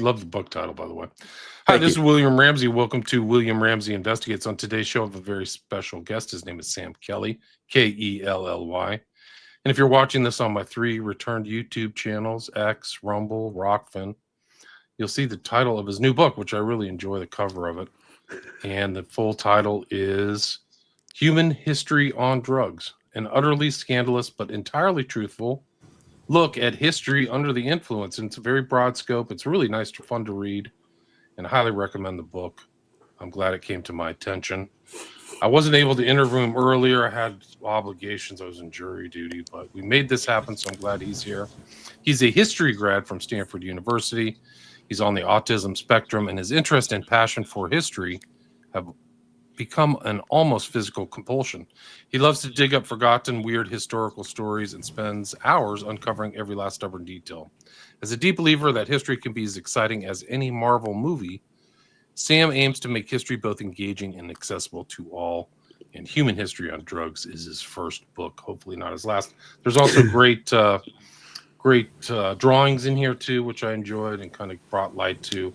Love the book title, by the way. Hi, Thank this you. is William Ramsey. Welcome to William Ramsey Investigates. On today's show, I have a very special guest. His name is Sam Kelly, Kelly. And if you're watching this on my three returned YouTube channels, X, Rumble, Rockfin, you'll see the title of his new book, which I really enjoy the cover of it. And the full title is Human History on Drugs, an utterly scandalous but entirely truthful look at history under the influence. And it's a very broad scope. It's really nice, fun to read, and I highly recommend the book. I'm glad it came to my attention. I wasn't able to interview him earlier. I had obligations. I was in jury duty, but we made this happen, so I'm glad he's here. He's a history grad from Stanford University. He's on the autism spectrum, and his interest and passion for history have become an almost physical compulsion. He loves to dig up forgotten, weird historical stories and spends hours uncovering every last stubborn detail. As a deep believer that history can be as exciting as any Marvel movie, Sam aims to make history both engaging and accessible to all. And Human History on Drugs is his first book, hopefully not his last. There's also great drawings in here too, which I enjoyed and kind of brought light to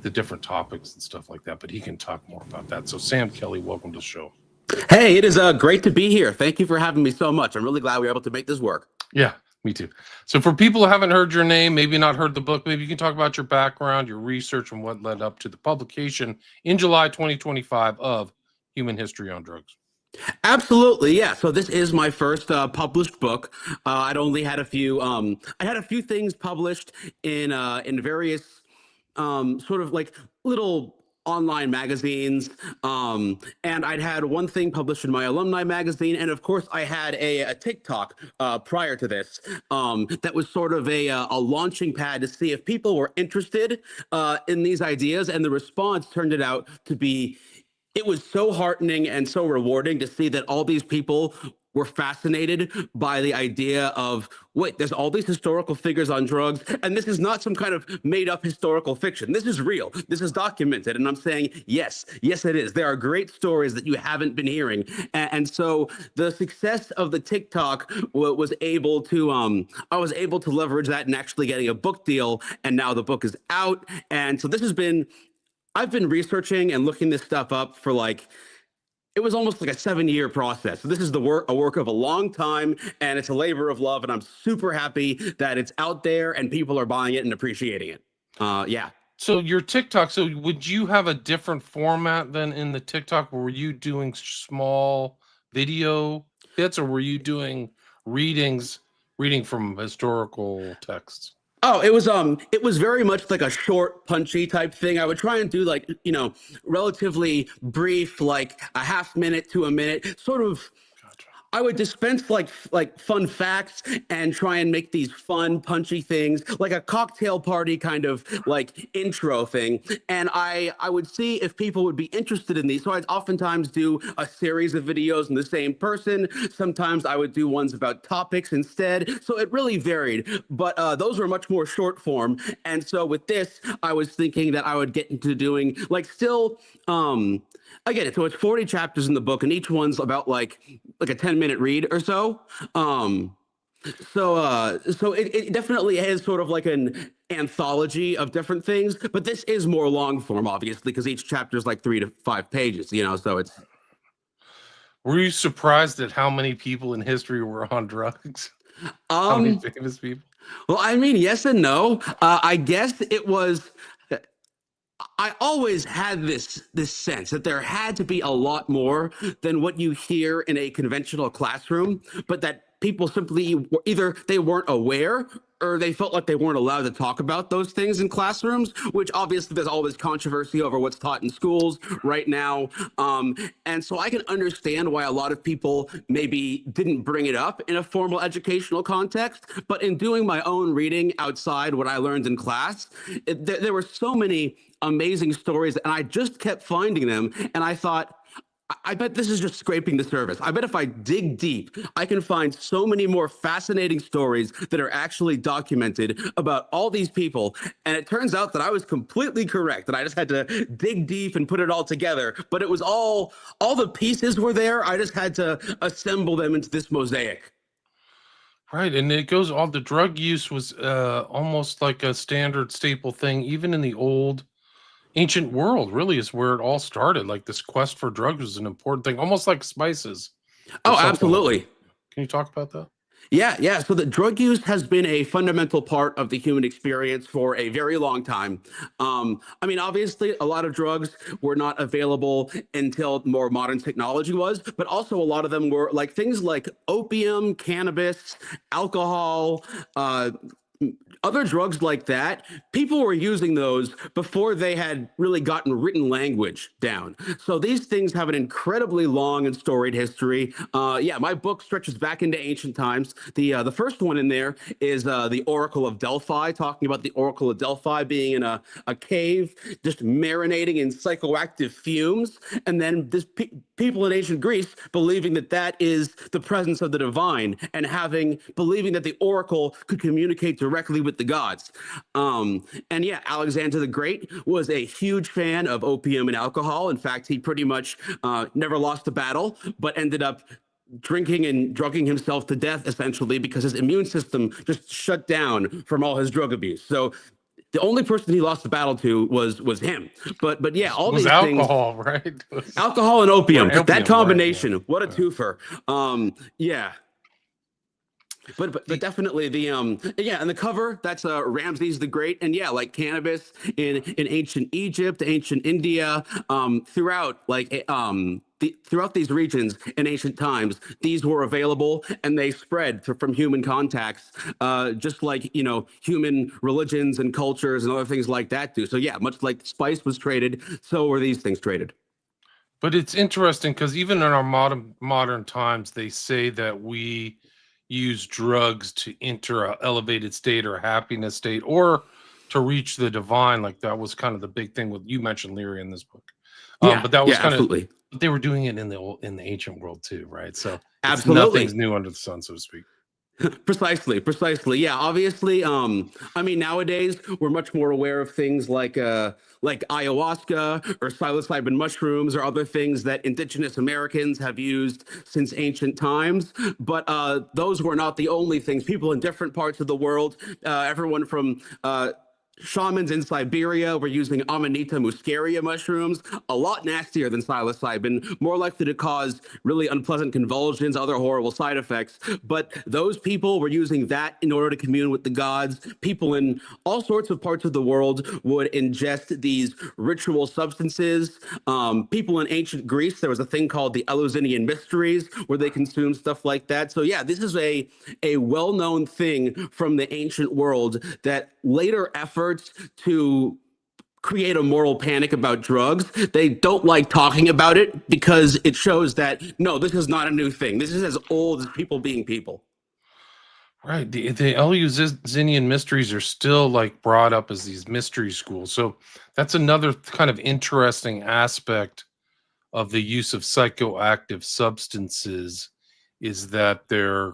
the different topics and stuff like that. But he can talk more about that. So, Sam Kelly, welcome to the show. Hey, it is great to be here. Thank you for having me so much. I'm really glad we were able to make this work. Yeah, me too. So, for people who haven't heard your name, maybe not heard the book, maybe you can talk about your background, your research, and what led up to the publication in July 2025 of Human History on Drugs. Absolutely, yeah. So this is my first published book. I'd only had a few. I had a few things published in various sort of like little online magazines, and I'd had one thing published in my alumni magazine, and of course I had a TikTok prior to this that was sort of a launching pad to see if people were interested in these ideas, and the response turned it out to be. It was so heartening and so rewarding to see that all these people were fascinated by the idea of wait, there's all these historical figures on drugs, and this is not some kind of made up historical fiction. This is real. This is documented. And I'm saying, yes, yes, it is. There are great stories that you haven't been hearing. And so the success of the TikTok was able to, I was able to leverage that and actually getting a book deal. And now the book is out. And so this has been, I've been researching and looking this stuff up for like it was almost like a 7-year process. So this is a work of a long time, and it's a labor of love. And I'm super happy that it's out there and people are buying it and appreciating it. Yeah. So your TikTok, so would you have a different format than in the TikTok? Were you doing small video bits, or were you doing reading from historical texts? Oh, it was very much like a short, punchy type thing. I would try and do like, relatively brief, like a half minute to a minute, sort of. Gotcha. I would dispense like fun facts and try and make these fun, punchy things, like a cocktail party kind of like intro thing. And I would see if people would be interested in these. So I'd oftentimes do a series of videos in the same person. Sometimes I would do ones about topics instead. So it really varied. But those were much more short form. And so with this, I was thinking that I would get into doing like still again, so it's 40 chapters in the book, and each one's about like a 10-minute read or so. So it definitely has sort of like an anthology of different things, but this is more long form, obviously, because each chapter is like 3 to 5 pages, so it's. Were you surprised at how many people in history were on drugs? How many um famous people? well, I mean, yes and no. I guess it was. I always had this sense that there had to be a lot more than what you hear in a conventional classroom, but that people simply either they weren't aware or they felt like they weren't allowed to talk about those things in classrooms, which obviously there's always controversy over what's taught in schools right now. And so I can understand why a lot of people maybe didn't bring it up in a formal educational context. But in doing my own reading outside what I learned in class, there were so many amazing stories, and I just kept finding them. And I thought, I bet this is just scraping the surface. I bet if I dig deep, I can find so many more fascinating stories that are actually documented about all these people. And it turns out that I was completely correct, that I just had to dig deep and put it all together. But it was all the pieces were there. I just had to assemble them into this mosaic. Right, and it goes all the drug use was almost like a standard staple thing, even in the old ancient world. Really, is where it all started. Like this quest for drugs was an important thing, almost like spices or Oh, something like that. absolutely. Can you talk about that? Yeah, yeah. So the drug use has been a fundamental part of the human experience for a very long time. I mean, obviously, a lot of drugs were not available until more modern technology was, but also a lot of them were like things like opium, cannabis, alcohol, uh, other drugs like that. People were using those before they had really gotten written language down. So these things have an incredibly long and storied history. Yeah, my book stretches back into ancient times. The first one in there is the Oracle of Delphi, talking about the Oracle of Delphi being in a cave, just marinating in psychoactive fumes, and then people in ancient Greece believing that that is the presence of the divine, and believing that the oracle could communicate directly with the gods. And yeah, Alexander the Great was a huge fan of opium and alcohol. In fact, he pretty much never lost a battle, but ended up drinking and drugging himself to death essentially because his immune system just shut down from all his drug abuse. So the only person he lost the battle to was him. But yeah, all Was these things, alcohol, right? alcohol and opium, Or that opium, right? Yeah. combination, what a Yeah. twofer. Yeah. But The- definitely the yeah, and the cover, that's Ramses the Great, and yeah, like cannabis in ancient Egypt, ancient India, throughout throughout these regions in ancient times, these were available and they spread from human contacts, just like human religions and cultures and other things like that do. So yeah, much like spice was traded, so were these things traded. but it's interesting because even in our modern times, they say that we use drugs to enter a elevated state or a happiness state or to reach the divine. Like that was kind of the big thing with you mentioned Leary in this book. Yeah, But that was yeah, kind of absolutely, they were doing it in the ancient world too, right? So it's nothing's absolutely. new under the sun, so to speak. Precisely, precisely. Yeah, obviously. I mean, nowadays we're much more aware of things like ayahuasca or psilocybin mushrooms or other things that indigenous Americans have used since ancient times. But those were not the only things. People in different parts of the world, everyone from shamans in Siberia were using Amanita muscaria mushrooms, a lot nastier than psilocybin, more likely to cause really unpleasant convulsions, other horrible side effects. But those people were using that in order to commune with the gods. People in all sorts of parts of the world would ingest these ritual substances. People in ancient Greece, there was a thing called the Eleusinian Mysteries where they consumed stuff like that. So yeah, this is a well-known thing from the ancient world that later efforts to create a moral panic about drugs, they don't like talking about it because it shows that no, this is not a new thing. This is as old as people being people. Right. The Eleusinian mysteries are still like brought up as these mystery schools. So that's another kind of interesting aspect of the use of psychoactive substances is that they're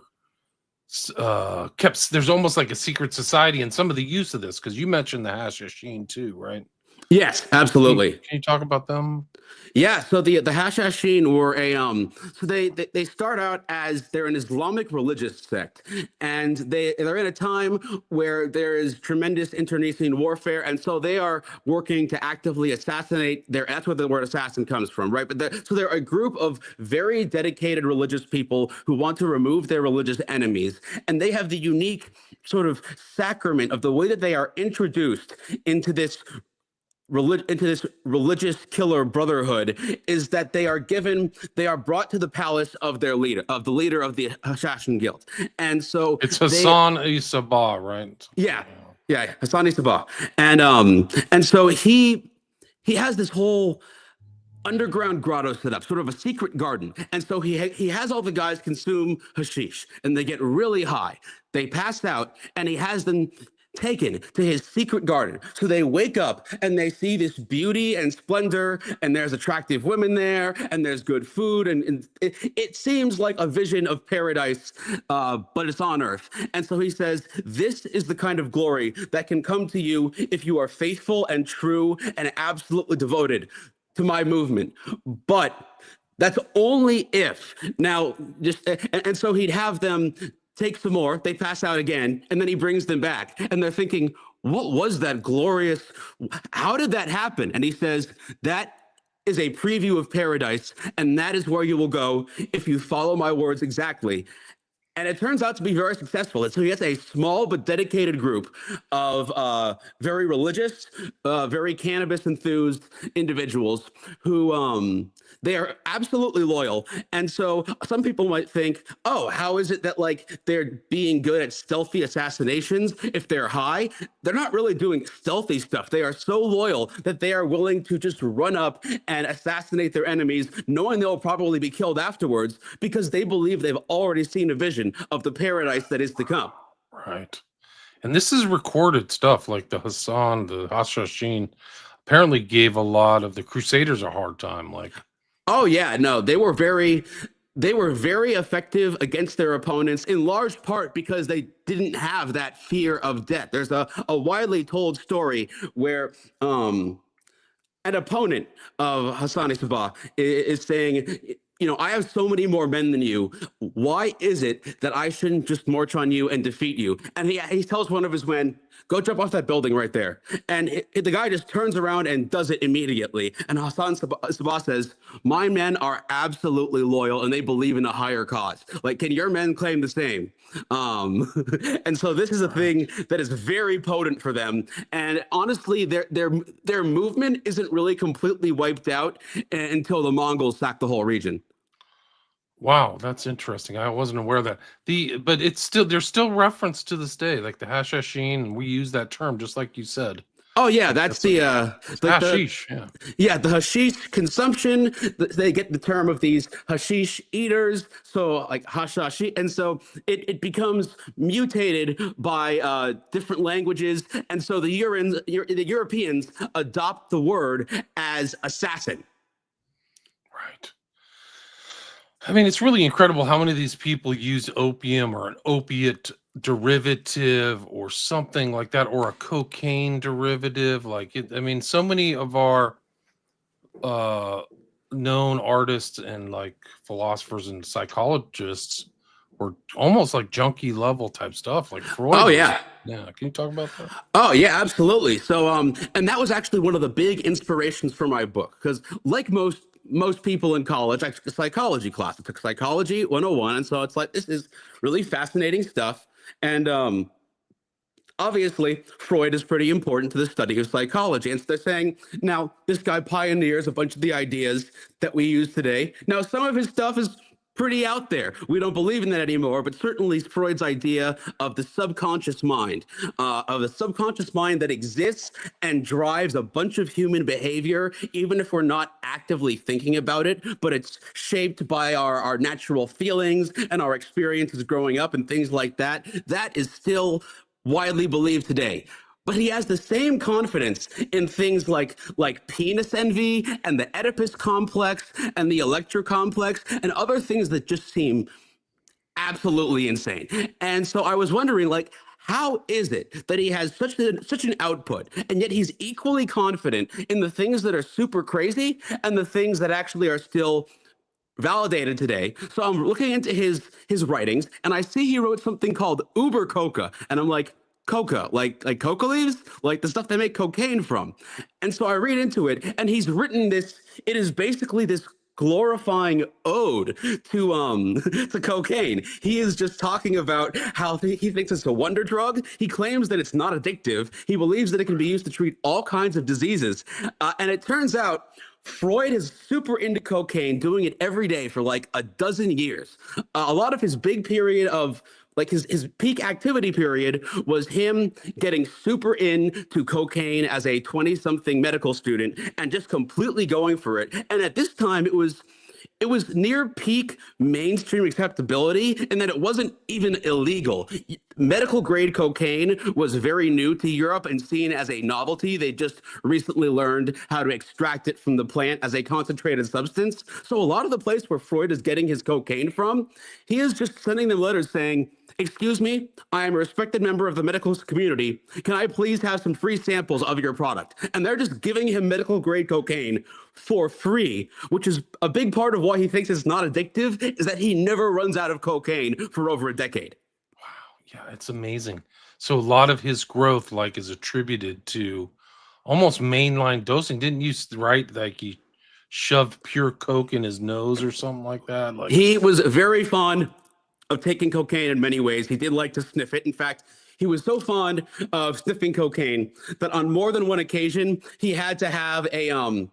kept. There's almost like a secret society in some of the use of this because you mentioned the Hashashin too, right? Yes, Can you, absolutely. can you talk about them? Yeah, so the Hashashin were a so they start out as they're an Islamic religious sect, and they're in a time where there is tremendous internecine warfare, and so they are working to actively assassinate their. That's where the word assassin comes from, right? But so they're a group of very dedicated religious people who want to remove their religious enemies, and they have the unique sort of sacrament of the way that they are introduced into into this religious killer brotherhood is that they are brought to the palace of their leader, of the leader of the Hashashin Guild. And so It's they, Hassan Isabah, right? yeah, Yeah. yeah, Hassani Sabah. And so he has this whole underground grotto set up, sort of a secret garden. And so he has all the guys consume hashish and they get really high. They pass out and he has them taken to his secret garden. So they wake up and they see this beauty and splendor, and there's attractive women there, and there's good food, and it seems like a vision of paradise, but it's on earth. And so he says, this is the kind of glory that can come to you if you are faithful and true and absolutely devoted to my movement. But that's only if now just and so he'd have them take some more, they pass out again, and then he brings them back. And they're thinking, what was that glorious? How did that happen? And he says, that is a preview of paradise, and that is where you will go if you follow my words exactly. And it turns out to be very successful. And so he has a small but dedicated group of very religious, very cannabis enthused individuals who they are absolutely loyal. And so some people might think, oh, how is it that like they're being good at stealthy assassinations if they're high? They're not really doing stealthy stuff. They are so loyal that they are willing to just run up and assassinate their enemies, knowing they'll probably be killed afterwards because they believe they've already seen a vision of the paradise that is to come. Right. And this is recorded stuff like the Hashashin apparently gave a lot of the Crusaders a hard time. Like, Oh yeah, no, they were very effective against their opponents in large part because they didn't have that fear of death. There's a widely told story where an opponent of Hassani Sabah is saying, I have so many more men than you. Why is it that I shouldn't just march on you and defeat you? And he tells one of his men, go jump off that building right there. And the guy just turns around and does it immediately. And Sabah says, my men are absolutely loyal and they believe in a higher cause. Like, can your men claim the same? And so this is a thing that is very potent for them. And honestly, their movement isn't really completely wiped out until the Mongols sack the whole region. wow, that's interesting. I wasn't aware of that. But it's still there's still reference to this day, like the Hashashin, and we use that term just like you said. Oh yeah, Like that's that's a, the it's like the hashish. Yeah. yeah, the hashish consumption. They get the term of these hashish eaters, so like hashashi, and so it becomes mutated by different languages, and so the Europeans adopt the word as assassin. Right. I mean, it's really incredible how many of these people use opium or an opiate derivative or something like that, or a cocaine derivative. I mean, so many of our uh, known artists and like philosophers and psychologists were almost like junkie level type stuff. Like Freud Oh was. yeah. Yeah. Can you talk about that? Oh yeah, absolutely. So and that was actually one of the big inspirations for my book because like most people in college, I took a psychology class. I took psychology 101, and so it's like this is really fascinating stuff. And obviously, Freud is pretty important to the study of psychology. And so they're saying, now, this guy pioneers a bunch of the ideas that we use today. Now, some of his stuff is pretty out there. We don't believe in that anymore, but certainly Freud's idea of the subconscious mind that exists and drives a bunch of human behavior, even if we're not actively thinking about it, but it's shaped by our natural feelings and our experiences growing up and things like that. That is still widely believed today. But he has the same confidence in things like penis envy and the Oedipus complex and the Electra complex and other things that just seem absolutely insane. And so I was wondering, like, how is it that he has such an output, and yet he's equally confident in the things that are super crazy and the things that actually are still validated today. So I'm looking into his writings, and I see he wrote something called Uber Coca, and I'm like, coca, like coca leaves, like the stuff they make cocaine from. And so I read into it, and he's written this. It is basically this glorifying ode to to cocaine. He is just talking about how he thinks it's a wonder drug. He claims that it's not addictive. He believes that it can be used to treat all kinds of diseases. And it turns out Freud is super into cocaine, doing it every day for like a dozen years. A lot of his big period of like his peak activity period was him getting super into cocaine as a 20 something medical student and just completely going for it. And at this time, it was near peak mainstream acceptability, and that it wasn't even illegal. Medical grade cocaine was very new to Europe and seen as a novelty. They just recently learned how to extract it from the plant as a concentrated substance. So a lot of the place where Freud is getting his cocaine from, he is just sending them letters saying, excuse me, I am a respected member of the medical community. Can I please have some free samples of your product? And they're just giving him medical grade cocaine for free, which is a big part of why he thinks it's not addictive, is that he never runs out of cocaine for over a decade. Yeah, it's amazing. So a lot of his growth, like, is attributed to almost mainline dosing. Didn't you write like he shoved pure coke in his nose or something like that? Like, He was very fond of taking cocaine in many ways. He did like to sniff it. In fact, he was so fond of sniffing cocaine that on more than one occasion he had to have a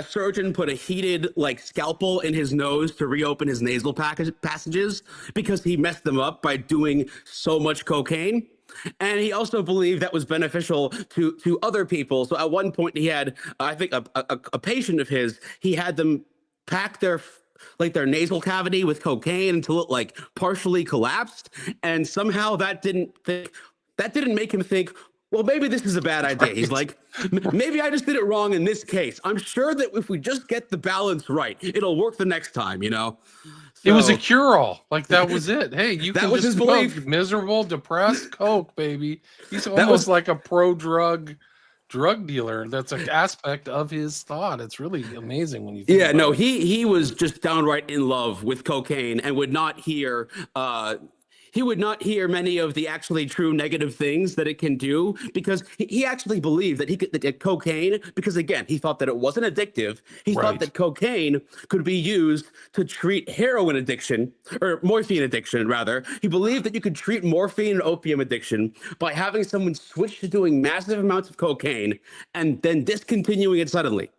surgeon put a heated like scalpel in his nose to reopen his nasal passages because he messed them up by doing so much cocaine. And he also believed that was beneficial to other people. So at one point, he had, I think, a patient of his. He had them pack their nasal cavity with cocaine until it like partially collapsed, and somehow that didn't make him think, well, maybe this is a bad idea. He's right? like, maybe I just did it wrong in this case. I'm sure that if we just get the balance right, it'll work the next time, you know? It was a So cure-all. Like, that was it. Hey, you that can was his just smoke. belief. Miserable, depressed, coke, baby. He's That almost was, like a drug dealer. That's an aspect of his thought. It's really amazing when you think yeah, about no, it. he was just downright in love with cocaine and he would not hear many of the actually true negative things that it can do because he actually believed that he could that cocaine, because again he thought that it wasn't addictive. He thought Right. that cocaine could be used to treat heroin addiction, or morphine addiction rather. He believed that you could treat morphine and opium addiction by having someone switch to doing massive amounts of cocaine and then discontinuing it suddenly.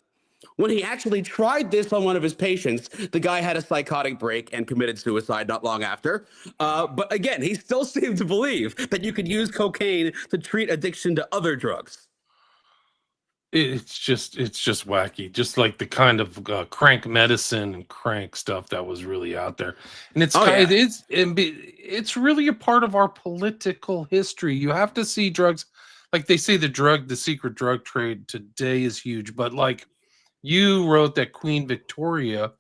When he actually tried this on one of his patients, the guy had a psychotic break and committed suicide not long after. But again, he still seemed to believe that you could use cocaine to treat addiction to other drugs. It's just wacky, just like the kind of crank medicine and crank stuff that was really out there. And Oh yeah. it's really a part of our political history. You have to see drugs, like they say the secret drug trade today is huge, but like, you wrote that Queen Victoria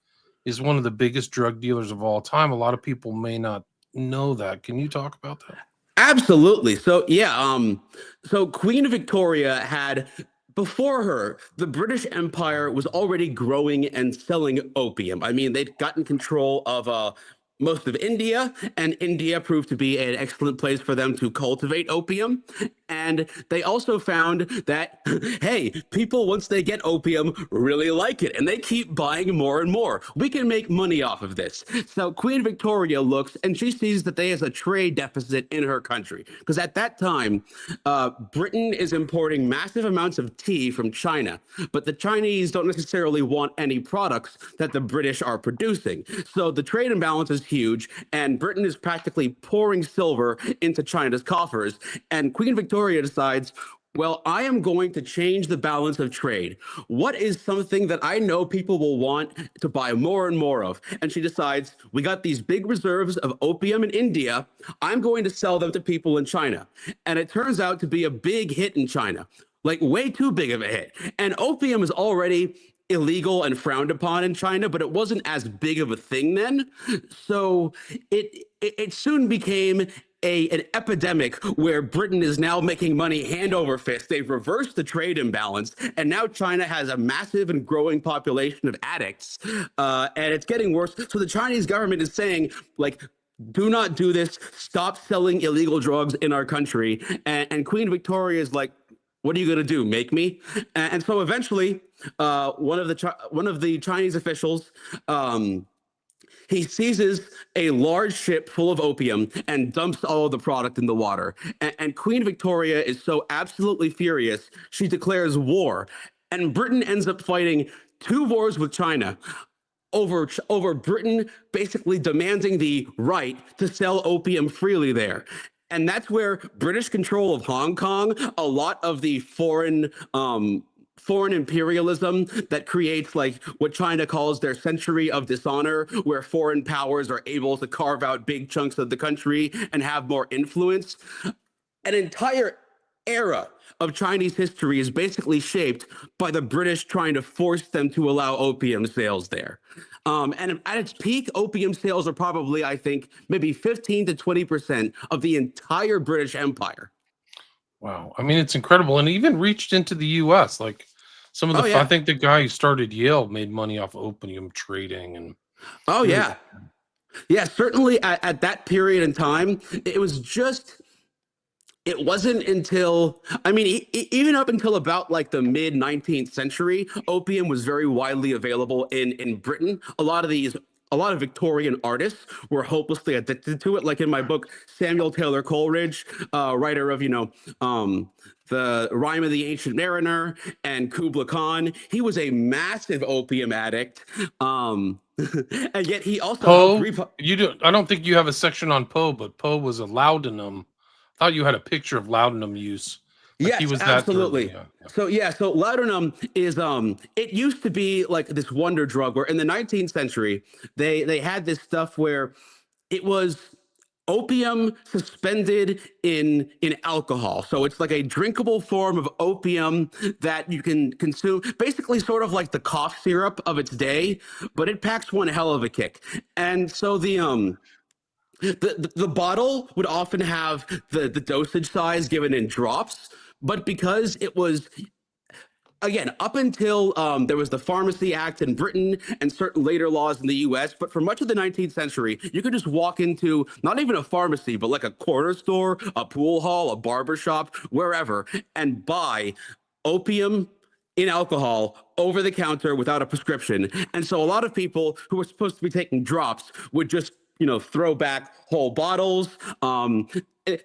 is one of the biggest drug dealers of all time. A lot of people may not know that. Can you talk about that? Absolutely. So yeah, so Queen Victoria had, before her, the British Empire was already growing and selling opium. I mean, they'd gotten control of most of India, and India proved to be an excellent place for them to cultivate opium. And they also found that, hey, people, once they get opium, really like it and they keep buying more and more. We can make money off of this. So Queen Victoria looks and she sees that there is a trade deficit in her country. Because at that time, Britain is importing massive amounts of tea from China, but the Chinese don't necessarily want any products that the British are producing. So the trade imbalance is huge, and Britain is practically pouring silver into China's coffers. And Queen Victoria decides, well, I am going to change the balance of trade. What is something that I know people will want to buy more and more of? And she decides, we got these big reserves of opium in India. I'm going to sell them to people in China. And it turns out to be a big hit in China, like way too big of a hit. And opium is already illegal and frowned upon in China, but it wasn't as big of a thing then. So it soon became an epidemic where Britain is now making money hand over fist. They've reversed the trade imbalance, and now China has a massive and growing population of addicts, and it's getting worse. So the Chinese government is saying, like, do not do this. Stop selling illegal drugs in our country. And Queen Victoria is like, what are you going to do? Make me? And so eventually, one of the Chinese officials, he seizes a large ship full of opium and dumps all of the product in the water. And Queen Victoria is so absolutely furious, she declares war. And Britain ends up fighting two wars with China over Britain basically demanding the right to sell opium freely there. And that's where British control of Hong Kong, a lot of the foreign imperialism that creates like what China calls their century of dishonor, where foreign powers are able to carve out big chunks of the country and have more influence. An entire era of Chinese history is basically shaped by the British trying to force them to allow opium sales there. And at its peak, opium sales are probably, I think, maybe 15 to 20% of the entire British Empire. Wow. I mean, it's incredible. And it even reached into the US. Like, Oh, I yeah. think the guy who started Yale made money off opium trading and Oh, really, yeah. Yeah, certainly at that period in time, it was just it wasn't until, I mean, even up until about like the mid 19th century, opium was very widely available in Britain. A lot of Victorian artists were hopelessly addicted to it. Like in my book, Samuel Taylor Coleridge, writer of, the Rime of the Ancient Mariner and Kubla Khan, he was a massive opium addict. And yet he also helped. Poe, you do. I don't think you have a section on Poe, but Poe was a laudanum. I thought you had a picture of laudanum use, like he Yes, was that early. absolutely. Yeah, yeah. So laudanum is it used to be like this wonder drug where in the 19th century they had this stuff where it was opium suspended in alcohol. So it's like a drinkable form of opium that you can consume, basically sort of like the cough syrup of its day, but it packs one hell of a kick. And so the bottle would often have the dosage size given in drops, but because it was again up until there was the Pharmacy Act in Britain and certain later laws in the U.S. But for much of the 19th century, you could just walk into not even a pharmacy, but like a corner store, a pool hall, a barber shop, wherever, and buy opium in alcohol over the counter without a prescription. And so a lot of people who were supposed to be taking drops would just throw back whole bottles.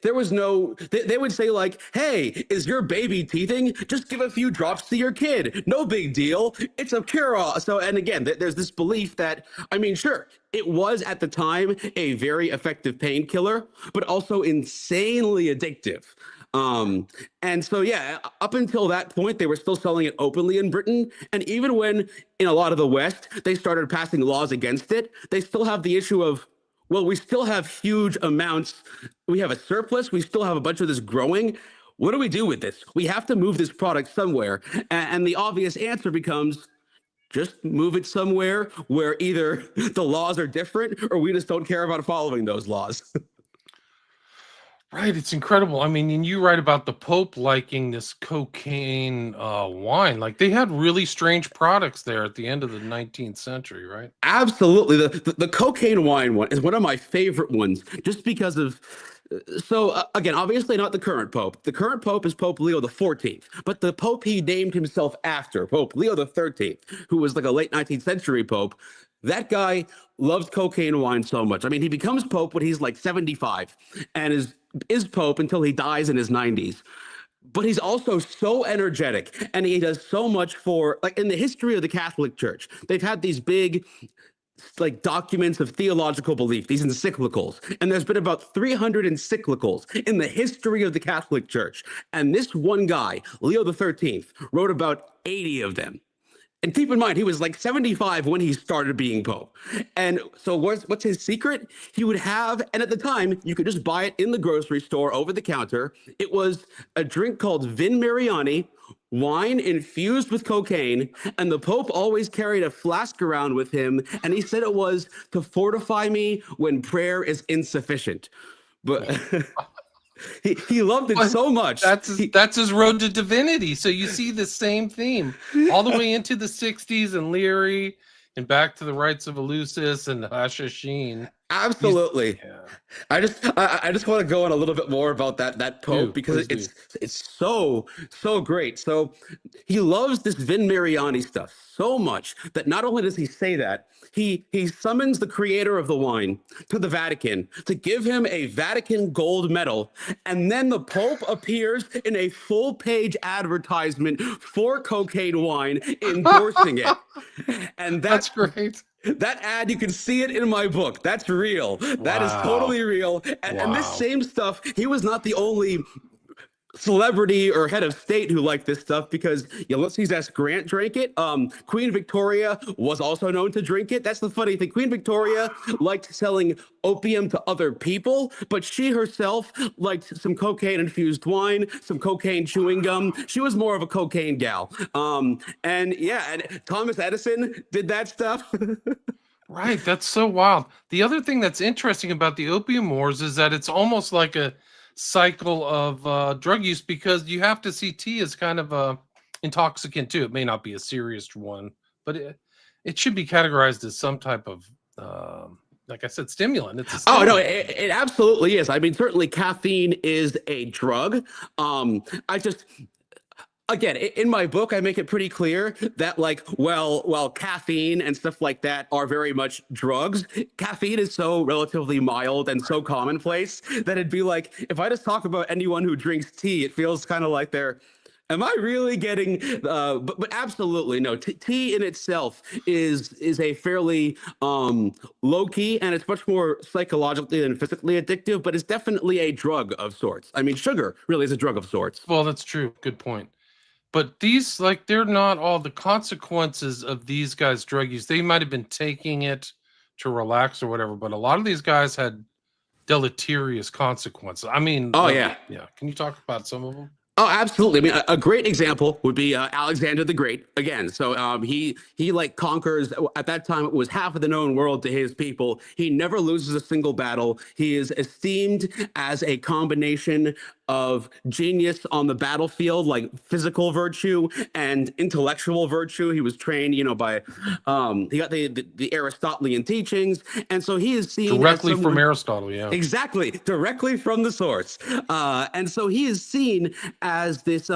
There was no, they would say like, hey, is your baby teething? Just give a few drops to your kid. No big deal. It's a cure-all. So, and again, there's this belief that, I mean, sure, it was at the time a very effective painkiller, but also insanely addictive. Um, and so, yeah, up until that point, they were still selling it openly in Britain. And even when in a lot of the West, they started passing laws against it, they still have the issue of, well, we still have huge amounts. We have a surplus. We still have a bunch of this growing. What do we do with this? We have to move this product somewhere. And the obvious answer becomes just move it somewhere where either the laws are different or we just don't care about following those laws. Right, it's incredible. I mean, and you write about the Pope liking this cocaine wine. Like they had really strange products there at the end of the 19th century, right? Absolutely. The cocaine wine one is one of my favorite ones just because of. Again, obviously not the current pope. The current pope is Pope Leo the 14th, but the pope he named himself after, Pope Leo the 13th, who was like a late 19th century pope, that guy loves cocaine wine so much. I mean, he becomes pope when he's like 75 and is pope until he dies in his 90s. But he's also so energetic and he does so much for, like, in the history of the Catholic Church. They've had these big like documents of theological belief, these encyclicals. And there's been about 300 encyclicals in the history of the Catholic Church. And this one guy, Leo the 13th, wrote about 80 of them. And keep in mind, he was like 75 when he started being Pope. And so what's his secret? He would have, and at the time, you could just buy it in the grocery store over the counter. It was a drink called Vin Mariani, wine infused with cocaine. And the Pope always carried a flask around with him. And he said it was to fortify me when prayer is insufficient. But he loved it Well, so much. that's his road to divinity. So you see the same theme all the way into the 60s and Leary and back to the Rites of Eleusis and Hashashin. Absolutely. Yeah. I just want to go on a little bit more about that Pope because it's so great. So he loves this Vin Mariani stuff so much that not only does he say that, he summons the creator of the wine to the Vatican to give him a Vatican gold medal, and then the Pope appears in a full-page advertisement for cocaine wine endorsing it. And That's great. That ad, you can see it in my book. That's real. That is Wow. totally real. And this Wow. same stuff, he was not the only celebrity or head of state who liked this stuff because Ulysses S. Grant drank it. Queen Victoria was also known to drink it. That's the funny thing. Queen Victoria liked selling opium to other people, but she herself liked some cocaine-infused wine, some cocaine chewing gum. She was more of a cocaine gal. And Thomas Edison did that stuff. Right. That's so wild. The other thing that's interesting about the opium wars is that it's almost like a cycle of drug use because you have to see tea as kind of a intoxicant too. It may not be a serious one, but it should be categorized as some type of like I said, stimulant. It's a Oh no, stimulant. it absolutely is. I mean, certainly caffeine is a drug. I just again in my book I make it pretty clear that like while caffeine and stuff like that are very much drugs, caffeine is so relatively mild and so commonplace that it'd be like if I just talk about anyone who drinks tea, it feels kind of like they're am I really getting but absolutely no, tea in itself is a fairly low key, and it's much more psychologically than physically addictive, but it's definitely a drug of sorts. I mean, sugar really is a drug of sorts. Well, that's true. Good point. But these, like, they're not all the consequences of these guys' drug use. They might have been taking it to relax or whatever, but a lot of these guys had deleterious consequences. I mean, Oh yeah. yeah. Can you talk about some of them? Oh, absolutely. I mean, a great example would be Alexander the Great again. So he like conquers at that time it was half of the known world to his people. He never loses a single battle. He is esteemed as a combination of genius on the battlefield, like physical virtue and intellectual virtue. He was trained, by he got the Aristotelian teachings, and so he is seen as Directly from someone. Aristotle, yeah. Exactly, directly from the source, and so he is seen as this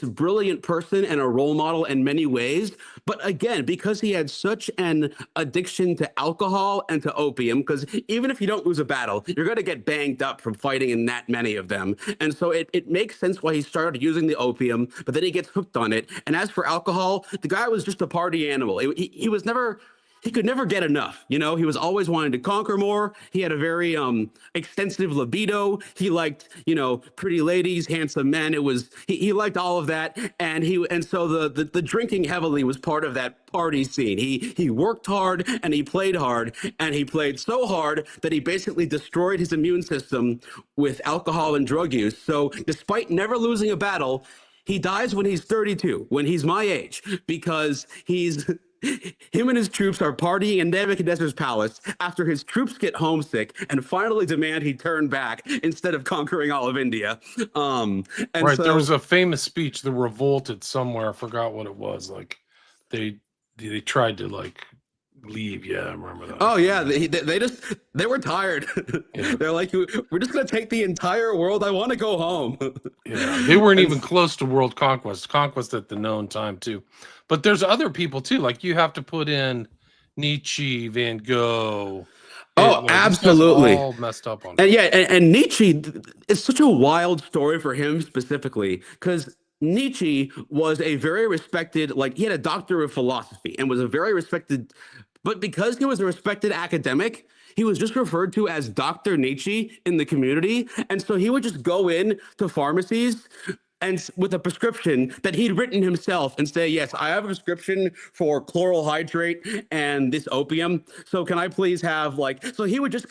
brilliant person and a role model in many ways. But again, because he had such an addiction to alcohol and to opium, because even if you don't lose a battle, you're going to get banged up from fighting in that many of them, and so it makes sense why he started using the opium. But then he gets hooked on it. And as for alcohol, the guy was just a party animal. He was never he could never get enough. He was always wanting to conquer more. He had a very extensive libido. He liked, pretty ladies, handsome men. He liked all of that, and so the drinking heavily was part of that party scene. He worked hard and he played hard, and he played so hard that he basically destroyed his immune system with alcohol and drug use. So despite never losing a battle, he dies when he's 32, when he's my age, because him and his troops are partying in Nebuchadnezzar's palace after his troops get homesick and finally demand he turn back instead of conquering all of India. And Right. There so, was a famous speech, the revolted somewhere. I forgot what it was. Like they tried to like leave. Yeah, I remember that. oh yeah, they were tired. Yeah. They're like, we're just gonna take the entire world. I want to go home. Yeah, they weren't And even close to world conquest at the known time too. But there's other people too. Like you have to put in Nietzsche, Van Gogh, oh, Hitler. These guys were absolutely. all messed up on And drugs. yeah, and Nietzsche is such a wild story for him specifically because Nietzsche was a very respected, like he had a doctor of philosophy and was a very respected, but because he was a respected academic, he was just referred to as Dr. Nietzsche in the community. And so he would just go in to pharmacies and with a prescription that he'd written himself and say, yes, I have a prescription for chloral hydrate and this opium. So can I please have so he would just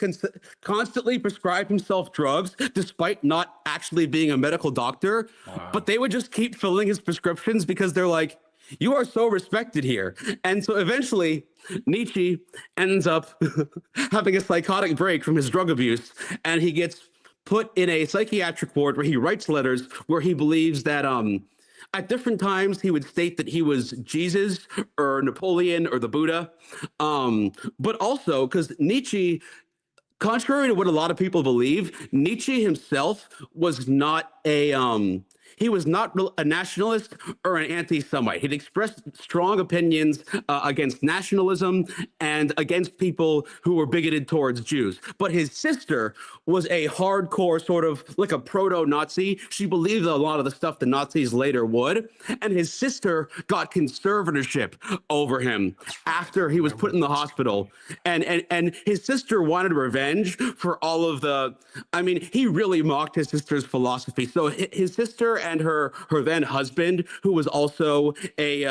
constantly prescribe himself drugs despite not actually being a medical doctor. But Wow. they would just keep filling his prescriptions because they're like, you are so respected here. And so eventually Nietzsche ends up having a psychotic break from his drug abuse, and he gets put in a psychiatric ward where he writes letters where he believes that at different times he would state that he was Jesus or Napoleon or the Buddha. But also because Nietzsche, contrary to what a lot of people believe, Nietzsche himself was not a nationalist or an anti-Semite. He'd expressed strong opinions against nationalism and against people who were bigoted towards Jews. But his sister was a hardcore sort of like a proto-Nazi. She believed a lot of the stuff the Nazis later would, and his sister got conservatorship over him That's right. I after he was remember put in the that story. hospital. And his sister wanted revenge for all of the. I mean, he really mocked his sister's philosophy. So his sister and her then husband, who was also a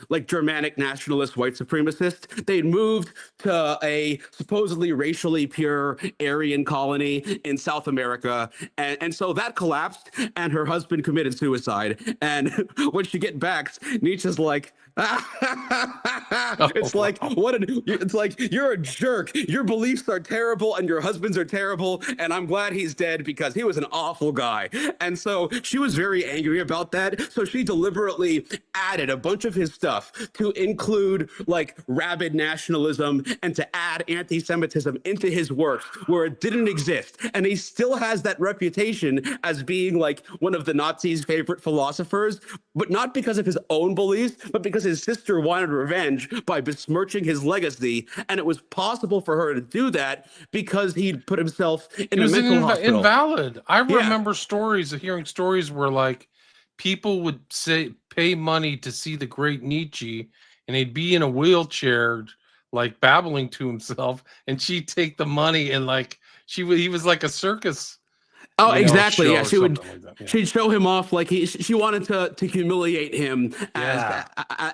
like Germanic nationalist white supremacist, they'd moved to a supposedly racially pure Aryan colony in South America, and so that collapsed, and her husband committed suicide. And when she get back, Nietzsche's like, Oh, It's like wow. it's like you're a jerk. Your beliefs are terrible and your husband's are terrible, and I'm glad he's dead because he was an awful guy. And so she was very angry about that. So she deliberately added a bunch of his stuff to include like rabid nationalism and to add anti-Semitism into his works where it didn't exist. And he still has that reputation as being like one of the Nazis' favorite philosophers, but not because of his own beliefs, but because his sister wanted revenge by besmirching his legacy. And it was possible for her to do that because he'd put himself He in a was mental hospital. invalid. I Yeah. remember hearing stories where like people would say pay money to see the great Nietzsche, and he'd be in a wheelchair, like babbling to himself, and she'd take the money and like he was like a circus, Oh, exactly. show Yeah, or something like that. Yeah, she'd show him off like she wanted to humiliate him yeah,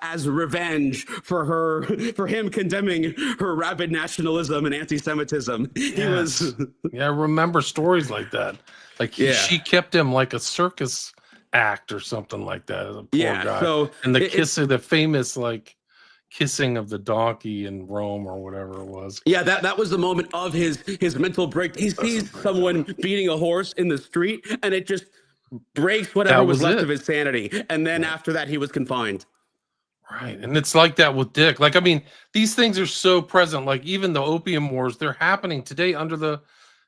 as revenge for for him condemning her rabid nationalism and anti-Semitism. He was yes, yeah. I remember stories like that. Like yeah. she kept him like a circus act or something like that. As a poor Yeah, guy, so and the it's the famous like kissing of the donkey in Rome or whatever it was. yeah, that was the moment of his mental break. He That's a sees breakdown. someone beating a horse in the street and it just breaks whatever That was was left it. of his sanity. And then Right. after that he was confined. Right. And it's like that with Dick. Like, I mean, these things are so present. Like, even the opium wars, they're happening today under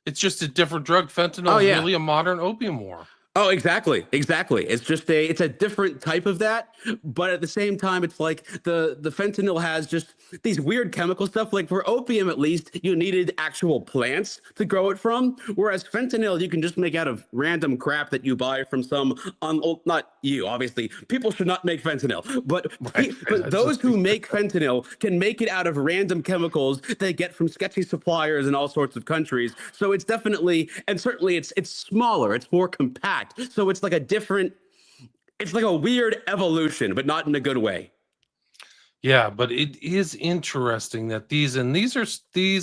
it's just a different drug. Oh Fentanyl is yeah. really a modern opium war. Oh, exactly, exactly. It's a different type of that, but at the same time, it's like the fentanyl has just these weird chemical stuff. Like for opium, at least you needed actual plants to grow it from, whereas fentanyl you can just make out of random crap that you buy from some not you, obviously. People should not make fentanyl, but Right. Right. but those who make fentanyl can make it out of random chemicals they get from sketchy suppliers in all sorts of countries. So it's definitely and certainly it's smaller, it's more compact. So it's like a different, it's like a weird evolution, but not in a good way. Yeah, but it is interesting that these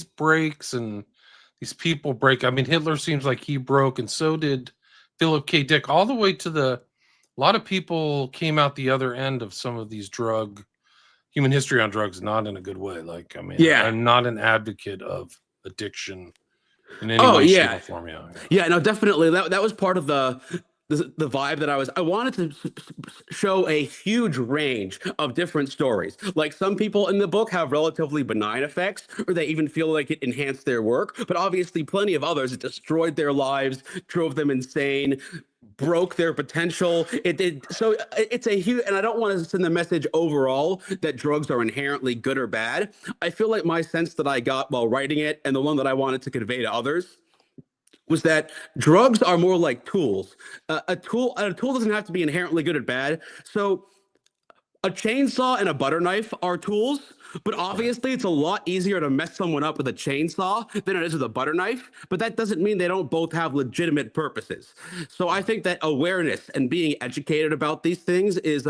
breaks and these people break. I mean, Hitler seems like he broke, and so did Philip K. Dick, all the way to a lot of people came out the other end of some of these human history on drugs, not in a good way. Like, I mean, Yeah. I'm not an advocate of addiction in any Oh way, shape, or yeah. form. Yeah, yeah. Yeah, no, definitely. That was part of the vibe that I wanted to show a huge range of different stories. Like some people in the book have relatively benign effects, or they even feel like it enhanced their work. But obviously, plenty of others it destroyed their lives, drove them insane, broke their potential. It did. So it's a huge, and I don't want to send the message overall that drugs are inherently good or bad. I feel like my sense that I got while writing it, and the one that I wanted to convey to others was that drugs are more like tools. A tool doesn't have to be inherently good or bad. So a chainsaw and a butter knife are tools, but Right. obviously it's a lot easier to mess someone up with a chainsaw than it is with a butter knife. But that doesn't mean they don't both have legitimate purposes. So I Right. think that awareness and being educated about these things is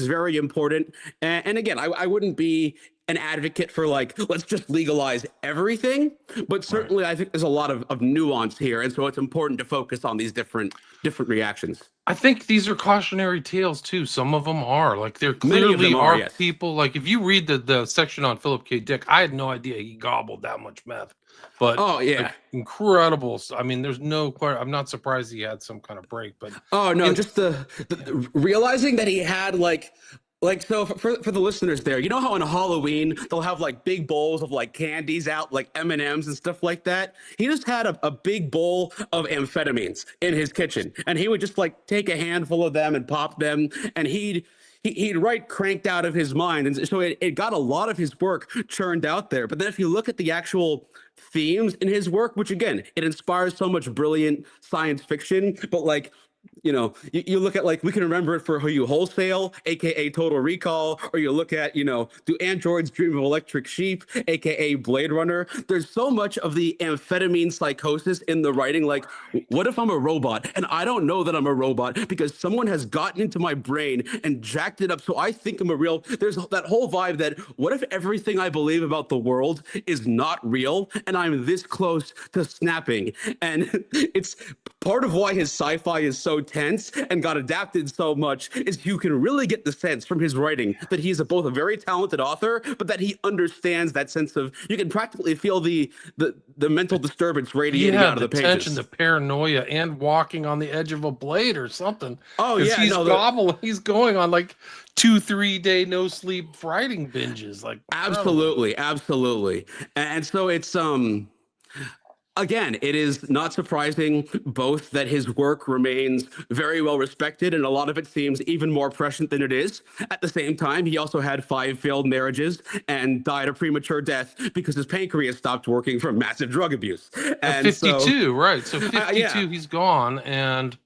very important. And again, I wouldn't be an advocate for like let's just legalize everything, but Right. certainly I think there's a lot of nuance here, and so it's important to focus on these different reactions. I think these are cautionary tales too. Some of them are like there Many of clearly them are, are yes. people like if you read the section on Philip K. Dick, I had no idea he gobbled that much meth, but Oh yeah. like incredible. I mean, there's no. I'm not surprised he had some kind of break, but Oh no, in just yeah, realizing that he had like so for the listeners there, you know how on Halloween they'll have like big bowls of like candies out, like M&Ms and stuff like that. He just had a big bowl of amphetamines in his kitchen, and he would just like take a handful of them and pop them, and he'd write cranked out of his mind, and so it got a lot of his work churned out there. But then if you look at the actual themes in his work, which again it inspires so much brilliant science fiction, but like you look at like we can remember it for Who You Wholesale, aka Total Recall, or you look at, Do Androids Dream of Electric Sheep, aka Blade Runner. There's so much of the amphetamine psychosis in the writing. Like, what if I'm a robot and I don't know that I'm a robot because someone has gotten into my brain and jacked it up so I think I'm a real. There's that whole vibe that what if everything I believe about the world is not real and I'm this close to snapping? And it's part of why his sci-fi is so tense and got adapted so much is you can really get the sense from his writing that he's both a very talented author, but that he understands that sense of, you can practically feel the mental disturbance radiating Yeah, out of the the tension, pages. the paranoia, and walking on the edge of a blade or something. Oh Because yeah, he's no, he's going on like 2, 3 day no sleep writing binges. Like incredible. absolutely, absolutely. And so it's again, it is not surprising both that his work remains very well respected, and a lot of it seems even more prescient than it is. At the same time, he also had 5 failed marriages and died a premature death because his pancreas stopped working from massive drug abuse. At And so, 52, right? So yeah, 52, he's gone, and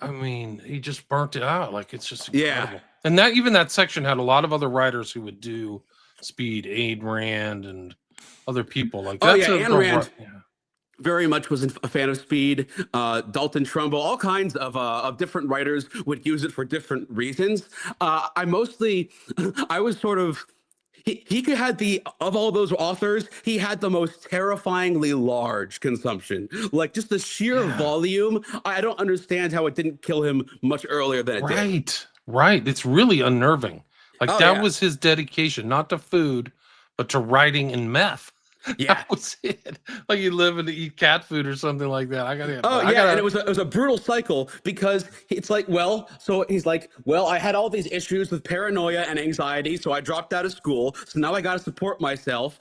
I mean, he just burnt it out. Like it's just yeah. incredible. And that even that section had a lot of other writers who would do Speed, Ayn Rand, and other people. Like Oh yeah, that's Ayn a Rand yeah. very much was a fan of Speed. Dalton Trumbull, all kinds of different writers would use it for different reasons. I mostly, I was sort of. He could had the of all those authors, he had the most terrifyingly large consumption. Like just the sheer Yeah. volume. I don't understand how it didn't kill him much earlier than it did. Right. Right. It's really unnerving. Like Oh that yeah, was his dedication, not to food, but to writing and meth. yeah. That was it. Like you live and eat cat food or something like that. Oh I yeah, and gotta it was a brutal cycle because it's like, well, so he's like, well, I had all these issues with paranoia and anxiety, so I dropped out of school. So now I got to support myself.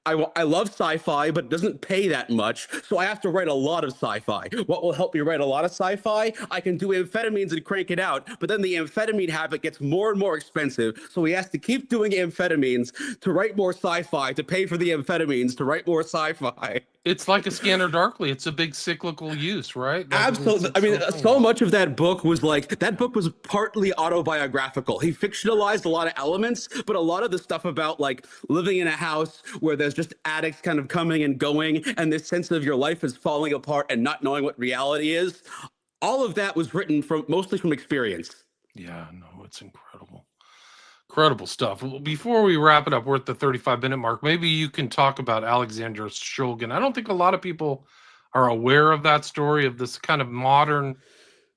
I love sci-fi, but it doesn't pay that much, so I have to write a lot of sci-fi. What will help me write a lot of sci-fi? I can do amphetamines and crank it out, but then the amphetamine habit gets more and more expensive, so he has to keep doing amphetamines to write more sci-fi, to pay for the amphetamines to write more sci-fi. it's like a Scanner Darkly. It's a big cyclical use, right? Like Absolutely. I it's mean, so so thing. much of that book was like, that book was partly autobiographical. He fictionalized a lot of elements, but a lot of the stuff about like living in a house where there's just addicts kind of coming and going, and this sense of your life is falling apart and not knowing what reality is, all of that was written from mostly from experience. Yeah, no, it's incredible. Incredible stuff. Well, before we wrap it up, we're at the 35-minute mark. Maybe you can talk about Alexander Shulgin. I don't think a lot of people are aware of that story of this kind of modern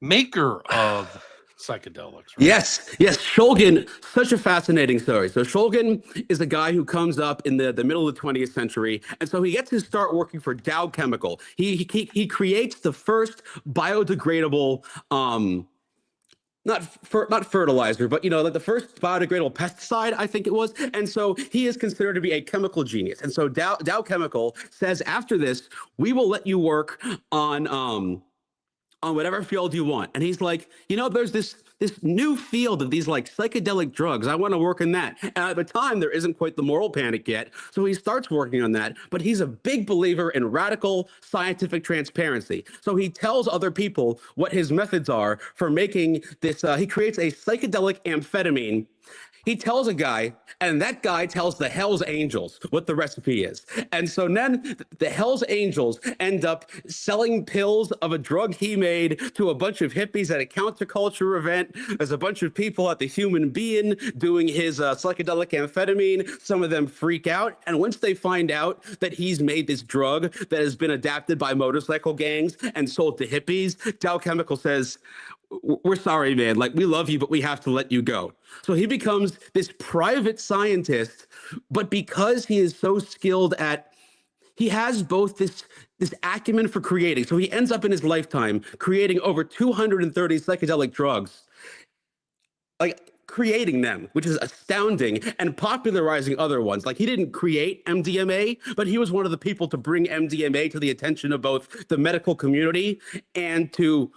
maker of psychedelics, right? Yes, yes, Shulgin, such a fascinating story. So Shulgin is a guy who comes up in the middle of the 20th century, and so he gets his start working for Dow Chemical. He creates the first biodegradable not fertilizer, but you know, like the first biodegradable pesticide, I think it was. And so he is considered to be a chemical genius. And so Dow Chemical says after this, we will let you work on whatever field you want. And he's like, you know, there's this new field of these like psychedelic drugs. I want to work in that. And at the time, there isn't quite the moral panic yet. So he starts working on that. But he's a big believer in radical scientific transparency. So he tells other people what his methods are for making this. He creates a psychedelic amphetamine. He tells a guy, and that guy tells the Hells Angels what the recipe is. And so then the Hells Angels end up selling pills of a drug he made to a bunch of hippies at a counterculture event. There's a bunch of people at the Human Being doing his psychedelic amphetamine. Some of them freak out. And once they find out that he's made this drug that has been adapted by motorcycle gangs and sold to hippies, Dow Chemical says, we're sorry, man. Like, we love you, but we have to let you go. So he becomes this private scientist, but because he is so skilled at, he has both this acumen for creating. So he ends up in his lifetime creating over 230 psychedelic drugs, like creating them, which is astounding, and popularizing other ones. Like he didn't create MDMA, but he was one of the people to bring MDMA to the attention of both the medical community and to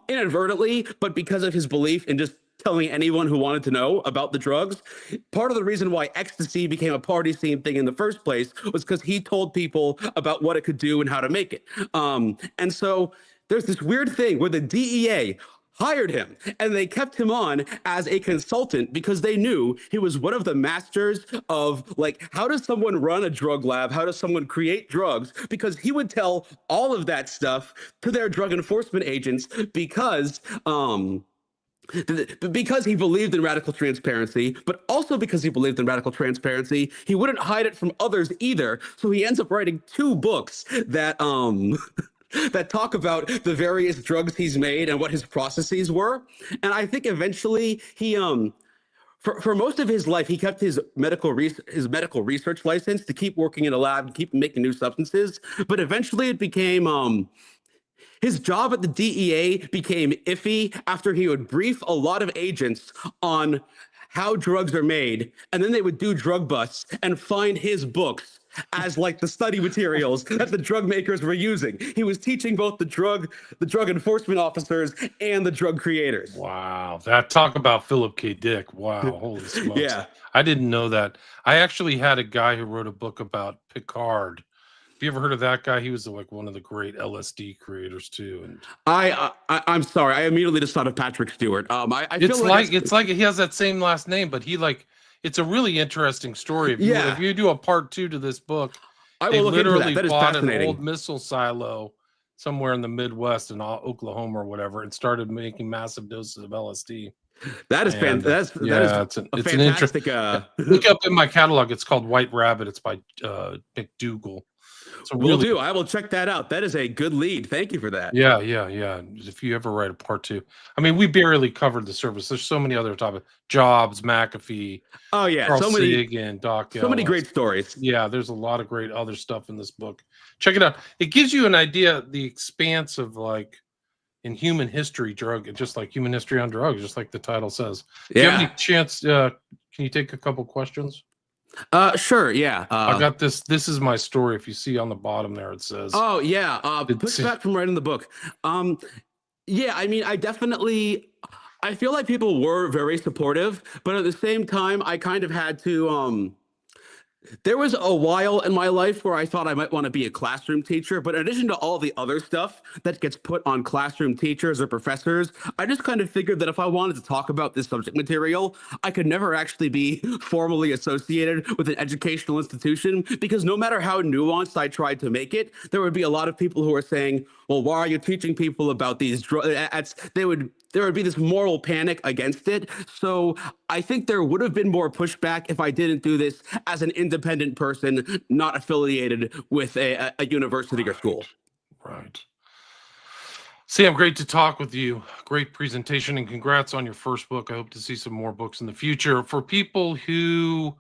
inadvertently, but because of his belief in just telling anyone who wanted to know about the drugs. Part of the reason why ecstasy became a party scene thing in the first place was because he told people about what it could do and how to make it. And so there's this weird thing where the DEA hired him and they kept him on as a consultant because they knew he was one of the masters of like, how does someone run a drug lab, how does someone create drugs, because he would tell all of that stuff to their drug enforcement agents because he believed in radical transparency, but also because he believed in radical transparency, he wouldn't hide it from others either. So he ends up writing 2 books that that talk about the various drugs he's made and what his processes were. And I think eventually for most of his life, he kept his medical research license to keep working in a lab and keep making new substances. But eventually, it became his job at the DEA became iffy after he would brief a lot of agents on how drugs are made, and then they would do drug busts and find his books as like the study materials that the drug makers were using. He was teaching both the drug enforcement officers and the drug creators. Wow, that talk about Philip K. Dick. Wow, holy smokes. Yeah. I didn't know that. I actually had a guy who wrote a book about Picard. Have you ever heard of that guy? He was like one of the great LSD creators too. And I'm sorry. I immediately just thought of Patrick Stewart. I feel it's like it's like he has that same last name, but he like it's a really interesting story. If you do a part 2 to this book, I they will look into that. literally That is bought an fascinating. old missile silo somewhere in the Midwest in Oklahoma or whatever, and started making massive doses of LSD. That is And fantastic. yeah, That is it's a an interesting. fantastic. Look up in my catalog. It's called White Rabbit. It's by McDougall. So Will really, do. I will check that out. That is a good lead. Thank you for that. yeah. If you ever write a part 2, I mean, we barely covered the surface. There's so many other topics: Jobs, McAfee, Oh yeah, Carl Sagan, Doc so many Ellis. great stories. Yeah, there's a lot of great other stuff in this book. Check it out. It gives you an idea the expanse of like in human history, just like human history on drugs, just like the title says. Do you have any chance? Can you take a couple questions? Sure. Yeah. I got this. This is my story. If you see on the bottom there, it says. Oh yeah. Pushback from writing the book. Yeah. I mean, I feel like people were very supportive, but at the same time, I kind of had to. There was a while in my life where I thought I might want to be a classroom teacher, but in addition to all the other stuff that gets put on classroom teachers or professors, I just kind of figured that if I wanted to talk about this subject material, I could never actually be formally associated with an educational institution because no matter how nuanced I tried to make it, there would be a lot of people who are saying, well, why are you teaching people about these drugs? There would be this moral panic against it. So I think there would have been more pushback if I didn't do this as an independent person, not affiliated with a university or school. Right. Sam, great to talk with you. Great presentation and congrats on your first book. I hope to see some more books in the future. For people who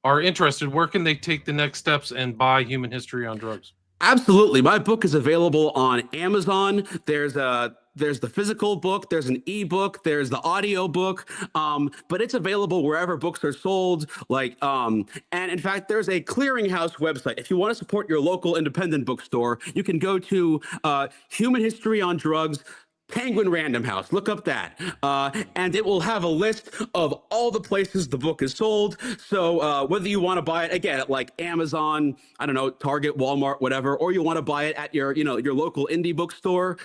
are interested, where can they take the next steps and buy Human History on Drugs? Absolutely. My book is available on Amazon. There's the physical book, there's an ebook, there's the audio book, but it's available wherever books are sold. And in fact, there's a clearinghouse website. If you want to support your local independent bookstore, you can go to Human History on Drugs. Penguin Random House. Look up that. And it will have a list of all the places the book is sold. So whether you want to buy it, again, at like Amazon, I don't know, Target, Walmart, whatever, or you want to buy it at your local indie bookstore,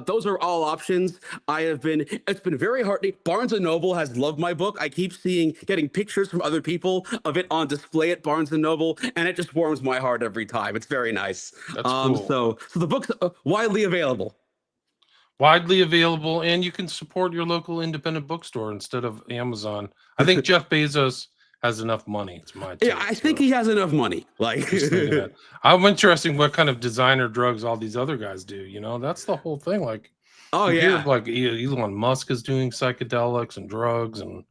those are all options. It's been very heartening. Barnes & Noble has loved my book. I keep getting pictures from other people of it on display at Barnes & Noble, and it just warms my heart every time. It's very nice. That's cool. So the book's widely available. Widely available, and you can support your local independent bookstore instead of Amazon. I think Jeff Bezos has enough money. It's my take. Yeah, I think he has enough money. I'm interested what kind of designer drugs all these other guys do. That's the whole thing. Like, like Elon Musk is doing psychedelics and drugs and.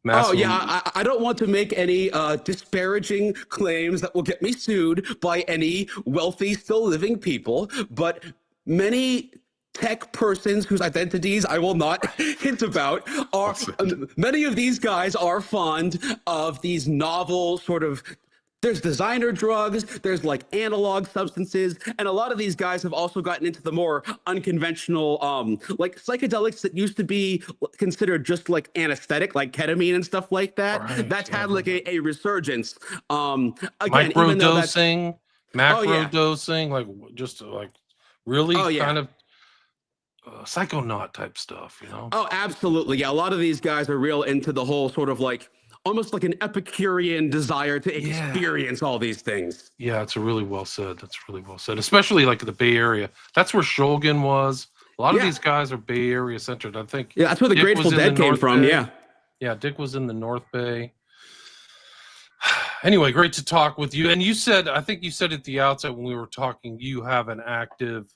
Oh yeah, I don't want to make any disparaging claims that will get me sued by any wealthy, still living people, but many tech persons whose identities I will not hint about many of these guys are fond of these novel sort of. There's designer drugs, there's like analog substances, and a lot of these guys have also gotten into the more unconventional, like psychedelics that used to be considered just like anesthetic, like ketamine and stuff like that. Right, that's had like a resurgence. Again, microdosing, macrodosing, like just like really kind of psychonaut type stuff, Oh, absolutely. Yeah, a lot of these guys are real into the whole sort of like almost like an Epicurean desire to experience all these things. Yeah, it's really well said. That's really well said, especially like the Bay Area. That's where Shulgin was. A lot of these guys are Bay Area centered. I think. Yeah, that's where the Grateful Dead came from. Bay. Yeah, Dick was in the North Bay. Anyway, great to talk with you. And I think you said at the outset when we were talking, you have an active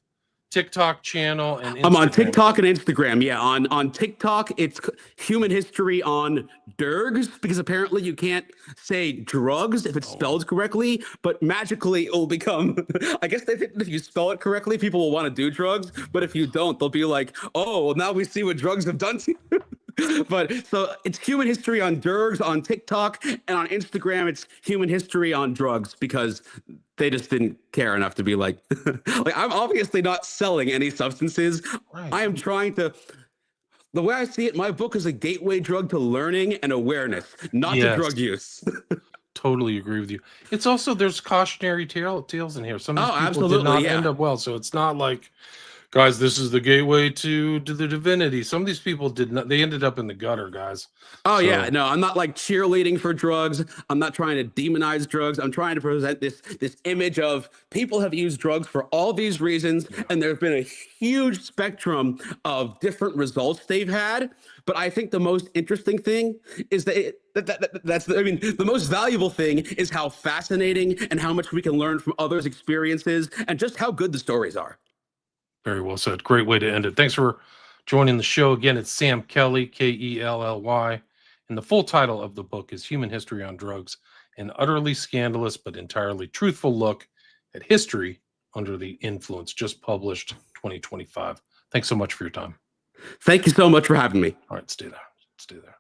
TikTok channel and Instagram. I'm on TikTok and Instagram. Yeah, on TikTok, it's Human History on Dergs, because apparently you can't say drugs if it's spelled correctly, but magically it will become. I guess they think if you spell it correctly, people will want to do drugs, but if you don't, they'll be like, "Oh, well, now we see what drugs have done to you." But so it's Human History on Dergs on TikTok, and on Instagram it's Human History on Drugs, because they just didn't care enough to be like, like, I'm obviously not selling any substances. Right. I am trying to. The way I see it, my book is a gateway drug to learning and awareness, not to Yes. drug use. Totally agree with you. It's also, there's cautionary tales in here. Some of these people absolutely, did not yeah. end up well, so it's not like, guys, this is the gateway to the divinity. Some of these people did not. They ended up in the gutter, guys. Oh, So- yeah, no, I'm not like cheerleading for drugs. I'm not trying to demonize drugs. I'm trying to present this image of people have used drugs for all these reasons, and there's been a huge spectrum of different results they've had. But I think the most interesting thing is the most valuable thing is how fascinating and how much we can learn from others' experiences, and just how good the stories are. Very well said. Great way to end it. Thanks for joining the show. Again, it's Sam Kelly, Kelly. And the full title of the book is Human History on Drugs, an utterly scandalous but entirely truthful look at history under the influence, just published 2025. Thanks so much for your time. Thank you so much for having me. All right, stay there. Stay there.